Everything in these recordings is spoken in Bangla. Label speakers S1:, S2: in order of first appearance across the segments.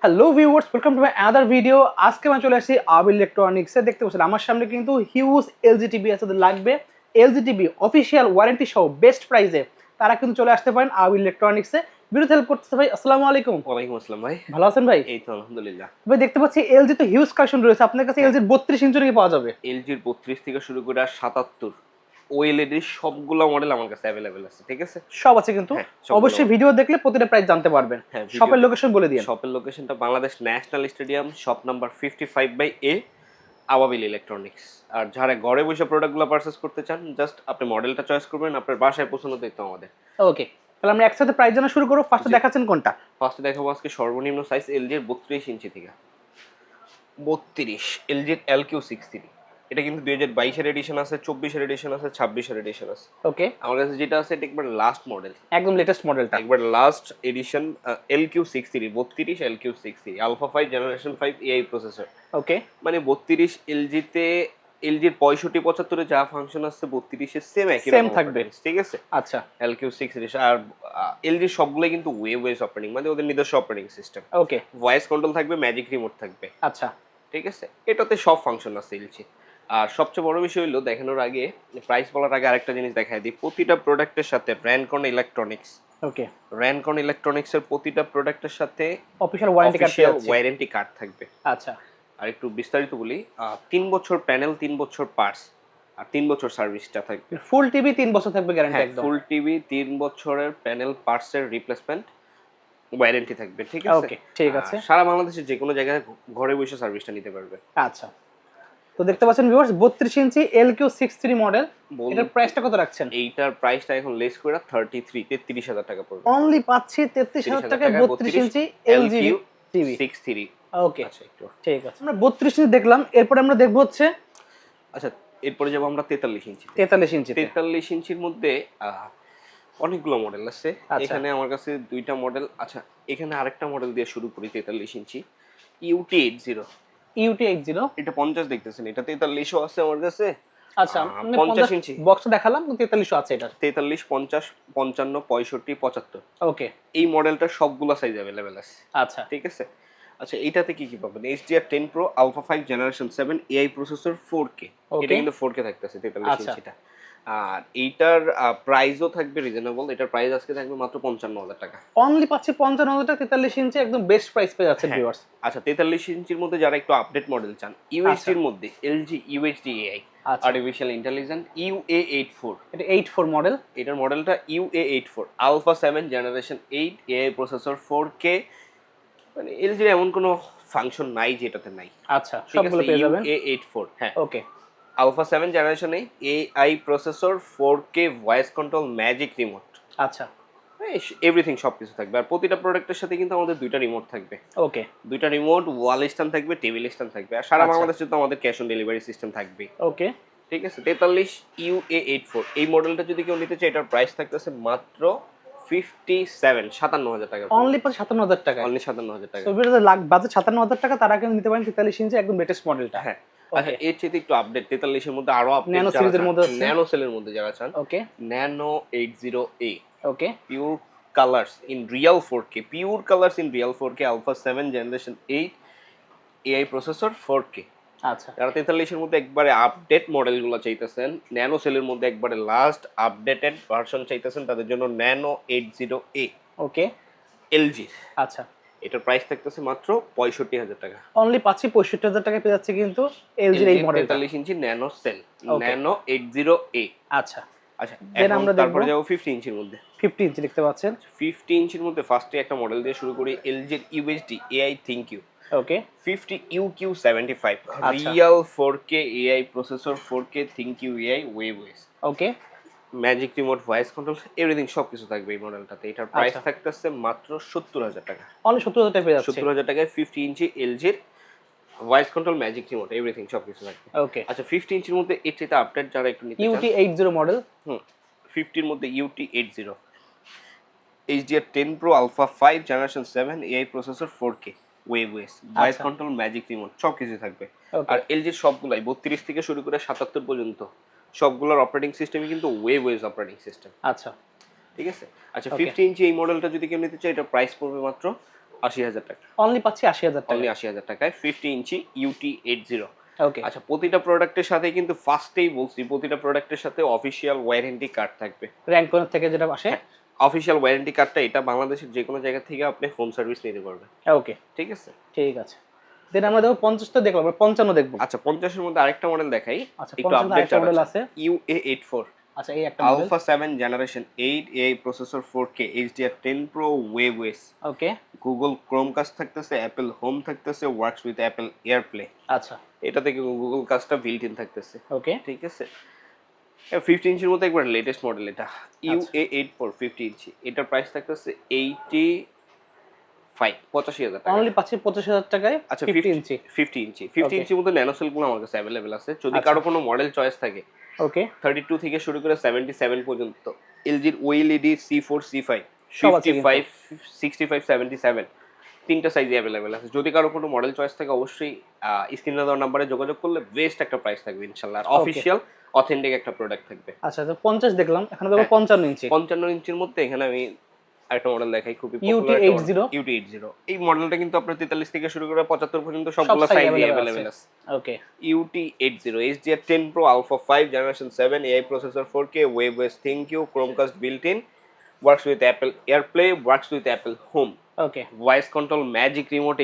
S1: Hello viewers, welcome to my other video. আজকে আমি চলে আসছি আবিল ইলেকট্রনিক্সে। দেখতে পাচ্ছেন আমার সামনে কিন্তু হিউজ এলজি টিভি আছে, লাগবে এলজি টিভি অফিসিয়াল ওয়ারেন্টি সহ বেস্ট প্রাইসে। তারা কিন্তু চলে আসতে পারেন আবিল ইলেকট্রনিক্সে। ভিডিও হেল্প করতেছে ভাই। আসসালামু আলাইকুম।
S2: ওয়ালাইকুম আসসালাম ভাই।
S1: ভালো আছেন ভাই?
S2: এই তো আলহামদুলিল্লাহ।
S1: ভাই দেখতে পাচ্ছি এলজি তো হিউজ কালেকশন রয়েছে আপনার কাছে।
S2: হ্যাঁ,
S1: এলজির 32 ইঞ্চি নাকি পাওয়া যাবে?
S2: এলজির 32 থেকে শুরু করে 77 ওএলইডির সবগুলা মডেল আমার কাছে অ্যাভেলেবেল আছে। ঠিক আছে?
S1: সব আছে কিন্তু।
S2: হ্যাঁ, সবগুলো
S1: অবশ্যই
S2: মডেল।
S1: ভিডিও দেখলে প্রতিটা প্রাইস জানতে পারবেন।
S2: হ্যাঁ, ভিডিও
S1: শপের লোকেশন বলে দিন।
S2: শপের লোকেশনটা Bangladesh national stadium, shop number 55/A, আবাবিল ইলেকট্রনিক্স। আর যারা ঘরে বসে প্রোডাক্টগুলো পারচেজ করতে চান, জাস্ট আপনি মডেলটা চয়েস করবেন, আপনার বাসায় পৌঁছানো দায়িত্ব আমাদের।
S1: ওকে, তাহলে আমরা একসাথে প্রাইস জানা শুরু করব। ফার্স্টে
S2: জি।
S1: দেখাচ্ছেন কোনটা?
S2: ফার্স্টে দেখাবো আজকে সর্বনিম্ন সাইজ এলজির 32 ইঞ্চি থেকে। 32 এলজির LQ63। এটা কিন্তু 2022 এর এডিশন আছে, 24 এর এডিশন আছে, 26 এর এডিশন আছে।
S1: ওকে,
S2: আমার কাছে যেটা আছে এটা একবার লাস্ট মডেল,
S1: একদম লেটেস্ট মডেলটা।
S2: একবার last edition. LQ63 32 LQ63 alpha 5 generation 5 AI processor.
S1: Okay,
S2: মানে 32 এলজিতে, এলজির 65 75 যা ফাংশন আছে 32 এর সেম একই
S1: সেম
S2: রকম
S1: থাকবে।
S2: অপারেটিং, ঠিক আছে?
S1: আচ্ছা,
S2: LQ63 আর এলজির সবগুলোই কিন্তু ওয়েস অপারেটিং, মানে ওদের নিজস্ব অপারেটিং সিস্টেম।
S1: ওকে,
S2: ভয়েস কন্ট্রোল থাকবে, ম্যাজিক রিমোট থাকবে,
S1: আচ্ছা,
S2: ঠিক আছে? এটাতে সব ফাংশন আছে এলজি। আর সবচেয়ে বড় বিষয় হলো, দেখানোর আগে প্রাইস বলার আগে আরেকটা জিনিস দেখাই দিই। প্রতিটা প্রোডাক্টের সাথে র্যানকন ইলেকট্রনিক্স,
S1: ওকে,
S2: র্যানকন ইলেকট্রনিক্সের প্রতিটা প্রোডাক্টের সাথে
S1: অফিশিয়াল ওয়ারেন্টি কার্ড
S2: অফিশিয়াল
S1: আছে।
S2: ওয়ারেন্টি কার্ড থাকবে।
S1: আচ্ছা,
S2: আর একটু বিস্তারিত বলি, 3 বছর প্যানেল, 3 বছর পার্টস, আর 3 বছর সার্ভিসটা থাকবে।
S1: ফুল টিভি 3 বছর থাকবে গ্যারান্টি
S2: হ্যাঁ,
S1: একদম।
S2: ফুল টিভি 3 বছরের প্যানেল পার্টসের রিপ্লেসমেন্ট ওয়ারেন্টি থাকবে, ঠিক আছে?
S1: ওকে, ঠিক আছে।
S2: সারা বাংলাদেশের যে কোনো জায়গায় ঘরে বসে সার্ভিসটা নিতে পারবে।
S1: আচ্ছা, তো দেখতে পাচ্ছেন ভিউয়ার্স 32 ইঞ্চি LQ63 মডেল। এটার প্রাইসটা কত রাখছেন?
S2: এইটার প্রাইসটা এখন লেস করে 33,000 টাকা পড়বে।
S1: অনলি পাচ্ছি 33,000 টাকায় 32 ইঞ্চি LG টিভি।
S2: LQ63।
S1: ওকে,
S2: আচ্ছা, একটু
S1: ঠিক আছে। আমরা 32 ইঞ্চি দেখলাম, এরপর আমরা দেখব হচ্ছে
S2: আচ্ছা, এরপরে যাবো আমরা 43 ইঞ্চি।
S1: 43 ইঞ্চিতে।
S2: 43 ইঞ্চির মধ্যে অনেকগুলো মডেল আছে।
S1: আচ্ছা,
S2: এখানে আমার কাছে দুইটা মডেল। আচ্ছা, এখানে আরেকটা মডেল দিয়ে শুরু করি। 43 ইঞ্চি UT80।
S1: UT80।
S2: এটা 50 দেখতেছেন, এটা 43ও আছে আমার কাছে।
S1: আচ্ছা, মানে
S2: 50 ইঞ্চি,
S1: বক্সটা দেখালাম, 43 আছে এটার।
S2: 43, 50, 55, 65, 75।
S1: ওকে,
S2: এই মডেলটা সবগুলা সাইজ অ্যাভেলেবেল আছে,
S1: আচ্ছা,
S2: ঠিক আছে? আচ্ছা, এইটাতে কি কি পাবেন? HDR10 Pro alpha 5 generation 7 AI processor 4K। এটা
S1: ওকে,
S2: কিন্তু 4K থাকতেছে 43
S1: আচ্ছা,
S2: ইঞ্চিটা। আর এইটার প্রাইসও থাকবে রিজনেবল। এটার প্রাইস আজকে থাকবে মাত্র 55,000 টাকা।
S1: অনলি পাচ্ছি 55,000 টাকা 43 ইঞ্চি, একদম বেস্ট প্রাইস পেয়ে যাচ্ছেন
S2: হ্যাঁ।
S1: ভিউয়ার্স।
S2: আচ্ছা, 43 ইঞ্চির মধ্যে যারা একটু আপডেট মডেল চান, ইউএসডির মধ্যে LG UHD AI
S1: আচ্ছা,
S2: আর্টিফিশিয়াল ইন্টেলিজেন্ট UA84।
S1: এটা 84 মডেল।
S2: এটার মডেলটা UA84 alpha 7 generation 8 AI processor 4K। মানে এলজির এমন কোনো ফাংশন নাই যেটাতে নাই।
S1: আচ্ছা,
S2: ঠিক আছে?
S1: সবগুলো পেয়ে যাবেন।
S2: UA84, হ্যাঁ।
S1: Okay,
S2: alpha 7 generation 8 AI processor 4K voice control magic remote.
S1: আচ্ছা,
S2: এভরিথিং সবকিছু থাকবে। আর প্রতিটা প্রোডাক্টের সাথে কিন্তু আমাদের দুইটা রিমোট থাকবে।
S1: ওকে,
S2: দুইটা রিমোট, ওয়াল স্ট্যান্ড থাকবে, টেবিল স্ট্যান্ড থাকবে। আর সারা
S1: আচ্ছা,
S2: বাংলাদেশে তো আমাদের ক্যাশ অন ডেলিভারি সিস্টেম থাকবে,
S1: ওকে,
S2: ঠিক আছে? 43 UA84 এই মডেলটা যদি কেউ নিতে চায়, এটার প্রাইস থাকতেছে মাত্র 57,000 টাকা।
S1: অনলি পাচ্ছি 57,000 টাকা।
S2: অনলি 57,000 টাকা।
S1: সো ভিউয়ার্স, লাখ বাজেট 57,000 টাকা, তারা কিন্তু নিতে পারেন 43 ইঞ্চি একদম লেটেস্ট মডেলটা।
S2: হ্যাঁ। আচ্ছা, এর চেয়ে একটু আপডেট 43 এর মধ্যে আরো আপডেট
S1: ন্যানো
S2: যারা
S1: সিরিজের
S2: চান,
S1: মধ্যে আছে।
S2: ন্যানো সেলের মধ্যে যারা চান,
S1: okay,
S2: nano 80A
S1: okay,
S2: pure colours in real 4K, pure colours in real 4K alpha 7 generation 8 AI processor 4K।
S1: আচ্ছা,
S2: যারা 43 এর মধ্যে একবারে আপডেট মডেলগুলো চাইতেছেন, ন্যানো সেলের মধ্যে একবারে লাস্ট আপডেটেড ভার্সন চাইতেছেন, তাদের জন্য ন্যানো 80A
S1: ওকে,
S2: এলজি।
S1: আচ্ছা,
S2: এটার প্রাইস থাকতেছে মাত্র 65,000 টাকা।
S1: অনলি পাচ্ছি 65,000 টাকায় পেয়ে যাচ্ছে কিন্তু এলজির এই মডেলটা।
S2: 43 inch nano cell,
S1: Okay.
S2: Nano 80A।
S1: আচ্ছা,
S2: আচ্ছা,
S1: দেন
S2: এখন
S1: আমরা
S2: তারপরে
S1: দেখবো
S2: যাবো 50 ইঞ্চির মধ্যে।
S1: 50 ইঞ্চি দেখতে পাচ্ছেন।
S2: 50 ইঞ্চির মধ্যে ফার্স্টে একটা মডেল দিয়ে শুরু করি, এলজির ইউএসডি এআই থিংকিউ
S1: ওকে,
S2: 50 UQ75
S1: আচ্ছা,
S2: real 4K AI processor 4K ThinQ AI webOS
S1: okay,
S2: magic remote voice control everything সবকিছু থাকবে এই মডেলটাতে। এটার প্রাইস
S1: আচ্ছা,
S2: থাকতেছে মাত্র 70,000 টাকা।
S1: অনলি 70,000 টাকায় পেয়ে যাচ্ছে।
S2: 70,000 টাকায় 50 ইঞ্চি এলজির voice control magic remote everything সবকিছু থাকবে।
S1: ওকে,
S2: আচ্ছা, 50 ইঞ্চির মধ্যে এর চাইতে আপডেট যারা একটু নিতে চান,
S1: UT80 মডেল।
S2: 50 এর মধ্যে UT80 HDR10 Pro alpha 5 generation 7 AI processor 4K ওয়েবওয়েস ভয়েস
S1: আচ্ছা,
S2: কন্ট্রোল ম্যাজিক রিমোট সবকিছু থাকবে।
S1: ওকে,
S2: আর এলজির সবগুলাই 32 থেকে শুরু করে 77 পর্যন্ত সবগুলোর অপারেটিং সিস্টেমই কিন্তু ওয়েবওয়েস অপারেটিং সিস্টেম,
S1: আচ্ছা,
S2: ঠিক আছে? আচ্ছা,
S1: ওকে,
S2: 50 ইঞ্চি এই মডেলটা যদি কেউ নিতে চায়, এটা প্রাইস পড়বে মাত্র 80,000 টাকা,
S1: অনলি পাচ্ছি 80,000 টাকা।
S2: অনলি 80,000 টাকায় 50 ইঞ্চি UT80।
S1: ওকে
S2: আচ্ছা, প্রতিটা প্রোডাক্টের সাথে কিন্তু ফার্স্টেই বলছি, প্রতিটা প্রোডাক্টের সাথে অফিসিয়াল ওয়ারেন্টি কার্ড থাকবে।
S1: র‍্যাঙ্ক থেকে যেটা আসে,
S2: অফিসিয়াল ওয়ারেন্টি কার্ডটা এটা বাংলাদেশের যে কোনো জায়গা থেকে আপনি হোম সার্ভিস নিতে পারবেন।
S1: ওকে
S2: ঠিক আছে,
S1: ঠিক আছে। দেন আমরা দেখো 50 তো দেখলাম, আমরা 55 দেখব।
S2: আচ্ছা 50 এর মধ্যে আরেকটা মডেল দেখাই,
S1: আচ্ছা
S2: একটু
S1: 50
S2: আপডেট
S1: আরেকটা মডেল আছে।
S2: UA84
S1: আচ্ছা এই একটা model,
S2: Alpha 7 Generation 8 AI processor 4K HDR10 Pro WebOS,
S1: ওকে
S2: Google Chromecast থাকতেছে, Apple Home থাকতেছে, Works with Apple AirPlay।
S1: আচ্ছা
S2: এটা থেকে Google কাজটা বিল্ট ইন থাকতেছে।
S1: ওকে
S2: ঠিক আছে, 50 ইঞ্চির মধ্যে একবার লেটেস্ট মডেল এটা UA84 50 ইঞ্চি। এটার প্রাইস থাকতেছে 85,000 টাকা।
S1: অনলি পাচ্ছি 25,000 টাকায়।
S2: আচ্ছা
S1: 50 ইঞ্চি
S2: 50 ইঞ্চি 50 ইঞ্চির মধ্যে ন্যানো সেলগুলো আমার কাছে অ্যাভেলেবেল আছে। যদি কারো কোনো মডেল চয়েস থাকে,
S1: ওকে
S2: 32 থেকে শুরু করে 77 পর্যন্ত, এলজির OLED C4 C5
S1: সব আছে
S2: 55 65 77 তিনটা সাইজে অ্যাভেলেবেল আছে। যদি কারো কোনো মডেল চয়েস থাকে অবশ্যই স্ক্রিনে দেওয়া নাম্বারে যোগাযোগ করলে বেস্ট একটা প্রাইস থাকবে ইনশাআল্লাহ, আর অফিশিয়াল অথেন্টিক একটা প্রোডাক্ট থাকবে।
S1: আচ্ছা তো 50 দেখলাম, এখন দেখো 55 ইঞ্চি।
S2: 55 ইঞ্চির মধ্যে এখানে আমি আরেকটা মডেল দেখাই, খুবই পপুলার UT80। এই মডেলটা কিন্তু আপনার 43 থেকে শুরু করে 75 পর্যন্ত সবগুলো সাইজে अवेलेबल আছে।
S1: ওকে
S2: UT80 HDR10 Pro Alpha 5 Generation 7 AI processor 4K WebOS ThinQ Chromecast built-in, works with Apple AirPlay, works with Apple Home,
S1: okay
S2: voice control, magic remote,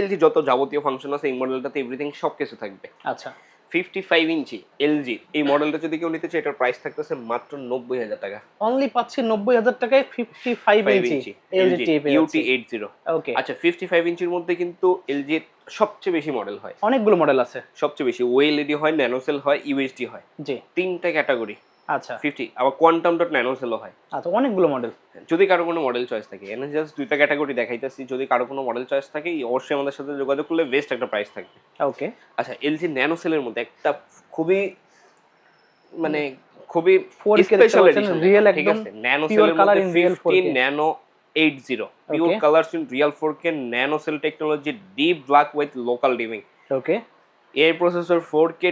S2: LG যত যাবতীয় ফাংশন আছে এই মডেলটাতে এভরিথিং সবকিছু থাকবে।
S1: আচ্ছা
S2: 55 ইঞ্চি LG এই মডেলটা যদি কেউ নিতে চায় এটার প্রাইস থাকতেছে মাত্র 90,000 টাকা।
S1: অনলি পাচ্ছি 90,000 টাকায় 55 ইঞ্চি LG টিভি
S2: UT80।
S1: ওকে
S2: আচ্ছা 55 ইঞ্চির মধ্যে কিন্তু LG এর সবচেয়ে বেশি মডেল হয়,
S1: অনেকগুলো মডেল আছে,
S2: সবচেয়ে বেশি OLED হয়, ন্যানোসেল হয়, UHD হয়,
S1: জি
S2: তিনটা ক্যাটাগরি।
S1: আচ্ছা
S2: 50 আবার কোয়ান্টাম ডট ন্যানোসেলও হয়।
S1: আচ্ছা অনেকগুলো মডেল।
S2: যদি কারো কোনো মডেল চয়েস থাকে, এখানে জাস্ট দুইটা ক্যাটাগরি দেখাইতেছি, যদি কারো কোনো মডেল চয়েস থাকে অবশ্যই আমাদের সাথে যোগাযোগ করলে বেস্ট একটা প্রাইস থাকবে।
S1: ওকে
S2: আচ্ছা LG ন্যানোসেলের মধ্যে একটা খুবই মানে খুবই
S1: 4K
S2: স্পেশাল এডিশন,
S1: রিয়েল
S2: ঠিক
S1: একদম
S2: আছে, ন্যানোসেলের
S1: কালার
S2: মধ্যে
S1: in real
S2: 15 nano 80 pure
S1: Okay.
S2: Colours in real 4K nanocell technology, deep black with local dimming,
S1: okay
S2: AI processor 4K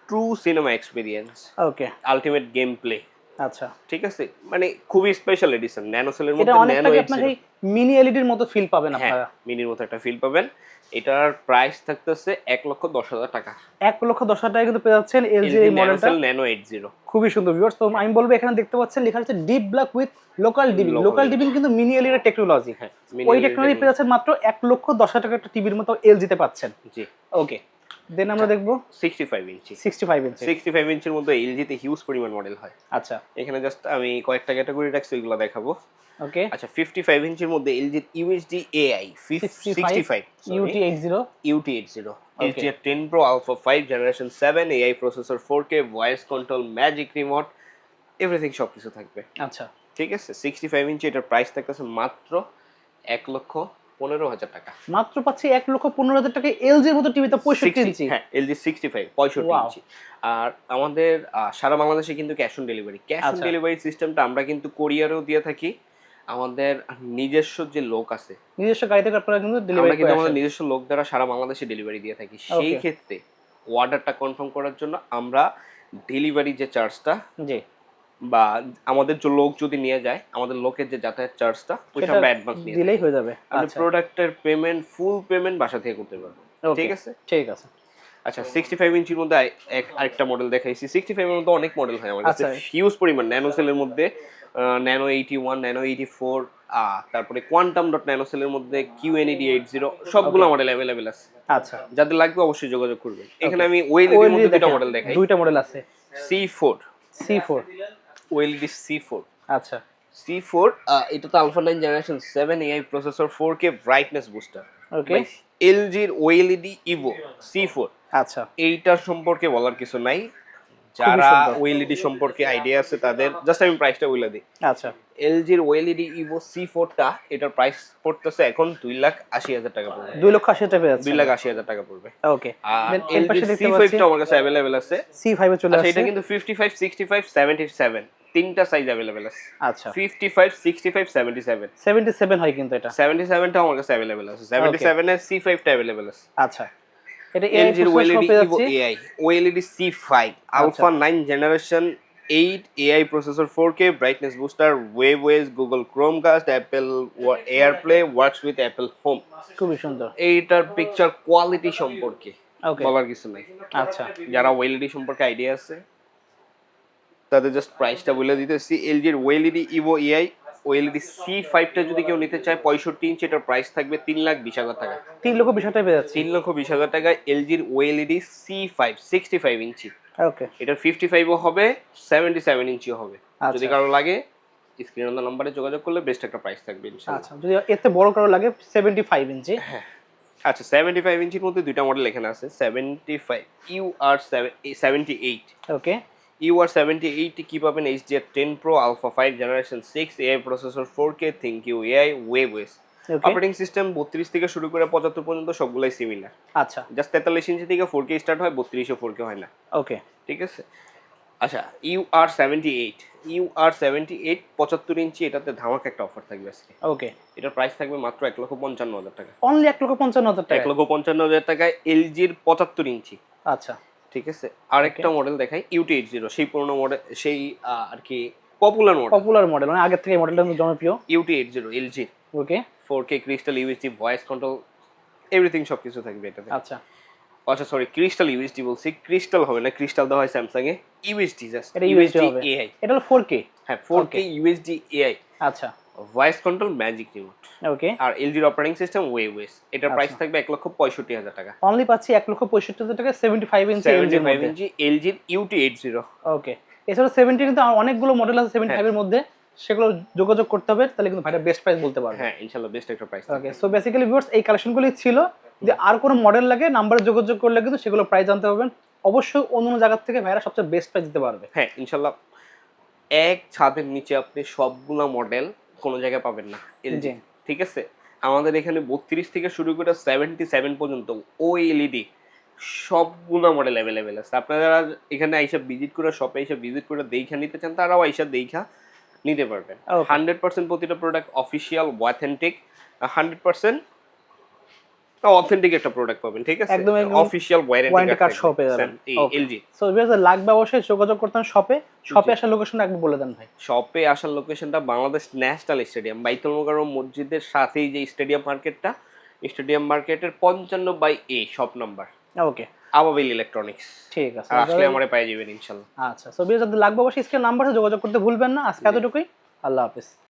S2: true cinema experience,
S1: okay
S2: ultimate game play.
S1: আচ্ছা
S2: ঠিক আছে, মানে খুবই স্পেশাল এডিশন ন্যানোসেলের
S1: এটা
S2: মধ্যে, ন্যানো
S1: অনেকটাই আপনাকে মিনি এলইডির মতো ফিল পাবেন
S2: হ্যাঁ
S1: আপনারা।
S2: মিনির মতো একটা ফিল পাবেন। এটার প্রাইস থাকতেছে 1,10,000 টাকা।
S1: 1,10,000 টাকায় কিন্তু পেয়ে যাচ্ছেন এলজি এই মডেলটা,
S2: ন্যানো 80।
S1: খুবই সুন্দর ভিউয়ার্স। তো আমি বলবো এখানে দেখতে পাচ্ছেন লেখা আছে ডিপ ব্ল্যাক উইথ লোকাল ডিবিং। লোকাল ডিবিং কিন্তু মিনি এলইডি টেকনোলজি,
S2: হ্যাঁ
S1: ওই টেকনোলজি পেয়ে যাচ্ছেন মাত্র 1,10,000 টাকা একটা টিভির মতো এলজি তে পাচ্ছেন।
S2: জি
S1: ওকে দেন আমরা দেখবো
S2: 65 ইঞ্চি
S1: 65 ইঞ্চি
S2: 65 ইঞ্চির মধ্যে এলজিতে হিউজ পরিমাণ মডেল হয়।
S1: আচ্ছা
S2: এখানে জাস্ট আমি কয়েকটা ক্যাটাগরি রাখছি, ওইগুলো দেখাবো।
S1: ওকে
S2: আচ্ছা 55 ইঞ্চির মধ্যে এলজির UHD AI 65
S1: UT80
S2: UT80 HDR10 Pro Alpha 5 Generation 7 AI processor 4K voice control magic remote everything সবকিছু থাকবে।
S1: আচ্ছা
S2: ঠিক আছে 65 ইঞ্চি, এটার প্রাইস থাকতেছে মাত্র 1,15,000 টাকা।
S1: মাত্র পাচ্ছি 1,15,000 টাকায় এলজির মতো টিভিতে 65 ইঞ্চি।
S2: হ্যাঁ LG 65 ইঞ্চি। আর আমাদের সারা বাংলাদেশে কিন্তু ক্যাশ অন ডেলিভারি, ডেলিভারি সিস্টেমটা আমরা কিন্তু কোরিয়ারেও দিয়ে থাকি। আমাদের নিজস্ব যে লোক আছে,
S1: নিজস্ব গাড়ি থেকে আপনারা কিন্তু
S2: আমরা
S1: ডেলিভারি
S2: কিন্তু
S1: করে
S2: আমাদের
S1: আসেন।
S2: নিজস্ব লোক দ্বারা সারা বাংলাদেশে ডেলিভারি দিয়ে থাকি। সেই ক্ষেত্রে অর্ডারটা কনফার্ম করার জন্য আমরা ডেলিভারি যে চার্জটা
S1: জি
S2: বা আমাদের যে লোক যদি নিয়ে যায়, আমাদের লোকের যে যাতায়াত চার্জটা ওইটা আমরা অ্যাডভান্স নিয়ে
S1: দিলেই হয়ে যাবে।
S2: আপনি
S1: আচ্ছা
S2: প্রোডাক্টের পেমেন্ট ফুল পেমেন্ট বাসা থেকে করতে পারবেন। ঠিক আছে
S1: ঠিক আছে।
S2: আচ্ছা 65 ইঞ্চির মধ্যে আরেকটা মডেল দেখাইছি। 65 এর মধ্যে অনেক মডেল হয় আমার কাছে,
S1: আচ্ছা।
S2: হিউজ পরিমাণ। ন্যানোসেলের মধ্যে ন্যানো 81 ন্যানো 84 তারপরে কোয়ান্টাম ডট ন্যানোসেলের মধ্যে QNED 80 সবগুলো মডেল अवेलेबल আছে।
S1: আচ্ছা
S2: যাদের লাগবে অবশ্যই যোগাযোগ করবেন। এখানে আমি OLED এর মধ্যে দুটো মডেল দেখাই।
S1: দুইটা মডেল আছে
S2: C4 OLED C4
S1: আচ্ছা
S2: C4 এটা তো Alpha 9 Generation 7 AI processor 4K brightness booster।
S1: ওকে
S2: LG এর OLED Evo C4
S1: আচ্ছা
S2: এইটার সম্পর্কে বলার কিছু নাই, যারা OLED সম্পর্কে আইডিয়া আছে তাদের জাস্ট আমি প্রাইসটা বলে দিই।
S1: আচ্ছা
S2: LG এর OLED Evo C4 টা এটার প্রাইস পড়তেছে এখন 2,80,000 টাকা পড়বে।
S1: 2,80,000 টাকা পেয়ে যাচ্ছে।
S2: 2,80,000 টাকা পড়বে।
S1: ওকে
S2: আর
S1: এর
S2: LG
S1: পাশে দেখতে
S2: C5
S1: পাচ্ছি
S2: টা আমার কাছে अवेलेबल আছে।
S1: C5 এ চলে
S2: আচ্ছা
S1: আসছে।
S2: এটা কিন্তু 55 65 77 তিনটা সাইজ अवेलेबल আছে।
S1: আচ্ছা
S2: 55 65 77
S1: 77 হয় কিন্তু এটা।
S2: 77 টা আমার কাছে अवेलेबल আছে। 77 এর C5 টা अवेलेबल আছে।
S1: আচ্ছা এটা AI
S2: LG এর
S1: প্রসেসর
S2: OLED
S1: পেয়ে
S2: Evo
S1: যাচ্ছে।
S2: AI OLED C5 Alpha 9 Generation 8 AI processor 4K brightness booster waveOS Google Chromecast Apple AirPlay works with Apple Home
S1: খুবই সুন্দর।
S2: এইটার পিকচার কোয়ালিটি সম্পর্কে
S1: ওকে,
S2: বলার কিছু নাই
S1: আচ্ছা
S2: যারা ওএলইডি সম্পর্কে আইডিয়া আছে তাদের জাস্ট প্রাইসটা বলে দিতেছি এলজির OLED evo AI OLED C5 টা যদি কেউ নিতে চায় 65 ইঞ্চি এটার প্রাইস থাকবে 3,20,000 টাকা
S1: 3,20,000 পেয়ে যাচ্ছে।
S2: 3,20,000 টাকায় এলজির ওএলইডি C5 65 ইঞ্চি
S1: ওকে,
S2: এটার 55ও হবে 77 ইঞ্চিও হবে
S1: আচ্ছা।
S2: যদি কারো লাগে স্ক্রিন অন নাম্বারে যোগাযোগ করলে বেস্ট একটা প্রাইস থাকবে ইনশাআল্লাহ।
S1: আচ্ছা, যদি এতে বড় কারো লাগে 75 ইঞ্চি।
S2: আচ্ছা 75 ইঞ্চির মধ্যে দুইটা মডেল এখানে আছে 75 UR78
S1: ওকে,
S2: UR78 কি পাবেন HDR10 Pro Alpha 5 Generation 6 AI processor 4K ThinQ AI waveOS
S1: ওকে,
S2: অপারেটিং সিস্টেম 32 থেকে শুরু করে 75 পর্যন্ত সবগুলাই সিমিলার
S1: আচ্ছা,
S2: জাস্ট 43 ইঞ্চি থেকে 4K স্টার্ট হয় 32 ও 4K হয় না
S1: ওকে,
S2: ঠিক আছে। আচ্ছা UR78 75 ইঞ্চি এটাতে ধামাকা একটা অফার থাকবে আজকে
S1: ওকে,
S2: এটার প্রাইস থাকবে মাত্র 1,55,000 টাকা
S1: অনলি 1,55,000 টাকা।
S2: 1,55,000 টাকায় এলজির 75 ইঞ্চি
S1: আচ্ছা,
S2: ঠিক আছে। আরেকটা মডেল দেখাই UT80 সেই পুরনো মডেল সেই আর কি পপুলার মডেল
S1: পপুলার মডেল, মানে আগের থেকে মডেলটা জনপ্রিয়।
S2: UT80 এলজি
S1: ওকে,
S2: 4K crystal USD voice control everything সবকিছু থাকবে এটাতে।
S1: আচ্ছা,
S2: আচ্ছা সরি ক্রিস্টাল ইউএসডি বলছি, ক্রিস্টাল হবে না, ক্রিস্টাল দেওয়া হয় স্যামসাং এ, ইউএসডি জাস্ট
S1: এটা ইউএসডি হবে।
S2: এআই
S1: এটা হলো 4K।
S2: হ্যাঁ 4K ইউএসডি এআই
S1: আচ্ছা,
S2: ভয়েস কন্ট্রোল ম্যাজিক রিমোট
S1: ওকে,
S2: আর এলজির অপারেটিং সিস্টেম ওয়েভওএস এটার প্রাইস
S1: আচ্ছা।
S2: থাকবে 1,65,000 টাকা।
S1: অনলি পাচ্ছি 1,65,000 টাকা 75 ইঞ্চি এলজির
S2: 75
S1: মধ্যে।
S2: ইঞ্চি এলজির UT80
S1: ওকে, এছাড়া 70 কিন্তু আর অনেকগুলো মডেল আছে 75 এর মধ্যে, সেগুলো যোগাযোগ করতে হবে, তাহলে কিন্তু ভাইটা বেস্ট প্রাইস বলতে পারবে।
S2: হ্যাঁ ইনশাআল্লাহ বেস্ট একটা প্রাইস।
S1: ওকে, সো বেসিক্যালি ভিউয়ার্স এই কালেকশনগুলি ছিল। যদি আর কোনো মডেল লাগে নাম্বারে যোগাযোগ করলে কিন্তু সেগুলো প্রাইস জানতে পারবেন। অবশ্যই অন্য জায়গা থেকে ভাইরা সবচেয়ে বেস্ট প্রাইস দিতে পারবে।
S2: হ্যাঁ ইনশাআল্লাহ এক ছাদের নিচে আপনি সবগুলা মডেল কোনো জায়গায় পাবেন না এলজি
S1: জি।
S2: ঠিক আছে। আমাদের এখানে 32 থেকে শুরু করে 77 পর্যন্ত ওএলইডি সবগুলা মডেল অ্যাভেলেবেল আছে। আপনারা এখানে আইসা ভিজিট করে শপে এসে ভিজিট করে দেখা নিতে চান তারাও আইসা দেখা নিতে পারবেন।
S1: Okay.
S2: 100% প্রতিটা প্রোডাক্ট অফিশিয়াল অথেন্টিক 100% অথেন্টিক একটা প্রোডাক্ট পাবেন ঠিক আছে
S1: একদম
S2: অফিশিয়াল
S1: ওয়ারেন্টি কার্ড শপে যাবেন।
S2: এলজি
S1: সো ভিউয়ার্স লাগবে অবশ্যই যোগাযোগ করতে হবে শপে। শপে আসার লোকেশনটা একটু বলে দেন ভাই।
S2: শপে আসার লোকেশনটা বাংলাদেশ ন্যাশনাল স্টেডিয়াম বাইতুল মোকাররম মসজিদের সাথেই যে স্টেডিয়াম মার্কেটটা স্টেডিয়াম মার্কেটের 55/A শপ নাম্বার
S1: ওকে,
S2: আবাবিল ইলেকট্রনিক্স
S1: ঠিক আছে।
S2: আর আসলে আমারে পেয়ে যাবেন ইনশাআল্লাহ।
S1: আচ্ছা, সো ভিউয়ার্স যদি লাগবে অবশ্যই স্ক্রিন নাম্বারে যোগাযোগ করতে ভুলবেন না। আজকে এতটুকুই। আল্লাহ হাফেজ।